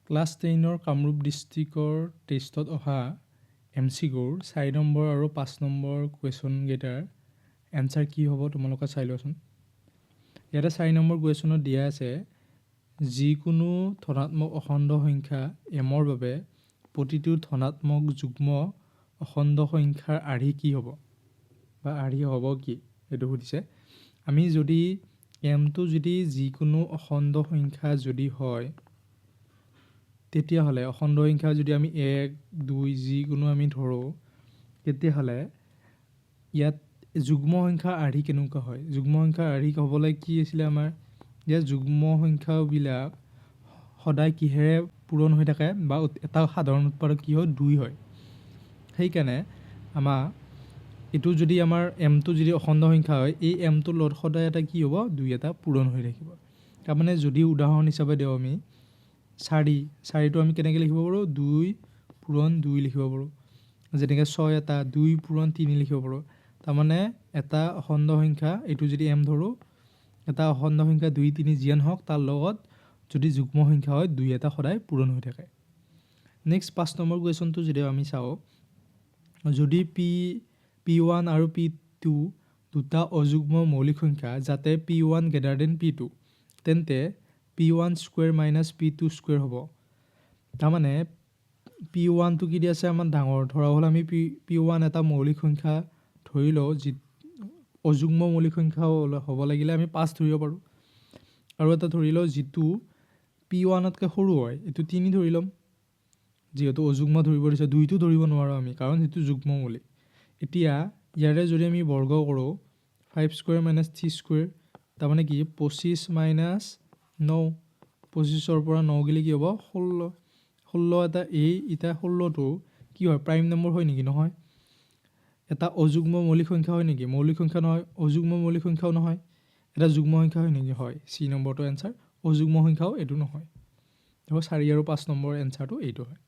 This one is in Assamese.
ক্লাছ 10 কামৰূপ ডিষ্ট্ৰিক্টৰ টেষ্টত অহা MCQৰ 4 নম্বৰ আৰু 5 নম্বৰ কুৱেশ্যনকেইটাৰ এনচাৰ কি হ'ব তোমালোকে চাই লোৱাচোন। ইয়াতে 4 নম্বৰ কুৱেশ্যনত দিয়া আছে যিকোনো ধনাত্মক অখণ্ড সংখ্যা এমৰ বাবে প্ৰতিটো ধনাত্মক যুগ্ম অখণ্ড সংখ্যাৰ আৰ্হি কি হ'ব বা আৰ্হি হ'ব কি এইটো সুধিছে। আমি যদি এমটো যদি যিকোনো অখণ্ড সংখ্যা যদি হয় তেতিয়াহ'লে অখণ্ড সংখ্যা যদি আমি 1 2 যিকোনো আমি ধৰোঁ তেতিয়াহ'লে ইয়াত যুগ্ম সংখ্যাৰ আৰ্হি কেনেকুৱা হয়। যুগ্ম সংখ্যাৰ আৰ্হি হ'বলৈ কি আছিলে আমাৰ ইয়াত যুগ্ম সংখ্যাবিলাক সদায় কিহেৰে পূৰণ হৈ থাকে বা এটা সাধাৰণ উৎপাদক কি হয় 2 হয়। সেইকাৰণে আমাৰ এইটো যদি আমাৰ এমটো যদি অখণ্ড সংখ্যা হয় এই এমটোৰ লগত সদায় এটা কি হ'ব 2 এটা পূৰণ হৈ থাকিব। তাৰমানে যদি উদাহৰণ হিচাপে দিওঁ আমি 4টো আমি কেনেকৈ লিখিব পাৰোঁ 2 পূৰণ 2 লিখিব পাৰোঁ। যেনেকৈ 6 এটা 2 পূৰণ 3 লিখিব পাৰোঁ। তাৰমানে এটা অখণ্ড সংখ্যা এইটো যদি এম ধৰোঁ এটা অখণ্ড সংখ্যা 2 3 যিয়ে নহওক তাৰ লগত যদি যুগ্ম সংখ্যা হয় 2 এটা সদায় পূৰণ হৈ থাকে। নেক্সট 5 নম্বৰ কুৱেশ্যনটো যদি আমি চাওঁ যদি P1 আৰু P2 দুটা অযুগ্ম মৌলিক সংখ্যা যাতে P1 গ্ৰেটাৰ দেন P2 তেন্তে P1 square minus P2 square হ'ব। তাৰমানে P1টো কি দিয়া আছে আমাৰ ডাঙৰ ধৰা হ'ল আমি P1 এটা মৌলিক সংখ্যা ধৰি লওঁ যি অযুগ্ম মৌলিক সংখ্যা হ'ব লাগিলে আমি 5 ধৰিব পাৰোঁ আৰু এটা ধৰি লওঁ যিটো P1তকৈ সৰু হয় এইটো 3 ধৰি ল'ম। যিহেতু অযুগ্ম ধৰিব দিছে 2টো ধৰিব নোৱাৰোঁ আমি কাৰণ সেইটো যুগ্ম মৌলিক। এতিয়া ইয়াৰে যদি আমি বৰ্গ কৰোঁ 5 স্কুৱেৰ মাইনাছ 3 স্কুৱেৰ তাৰমানে কি 25 মাইনাছ 9 25ৰ পৰা 9 গ'লে কি হ'ব 16 এটা এতিয়া 16টো কি হয় প্ৰাইম নম্বৰ হয় নেকি নহয়। এটা অযুগ্ম মৌলিক সংখ্যা হয় নেকি মৌলিক সংখ্যা নহয়। অযুগ্ম মৌলিক সংখ্যাও নহয়। এটা যুগ্ম সংখ্যা হয় নেকি হয়। চি নম্বৰটো এনচাৰ। অযুগ্ম সংখ্যাও এইটো নহয়। দেখো 4 আৰু 5 নম্বৰ এনচাৰটো এইটো হয়।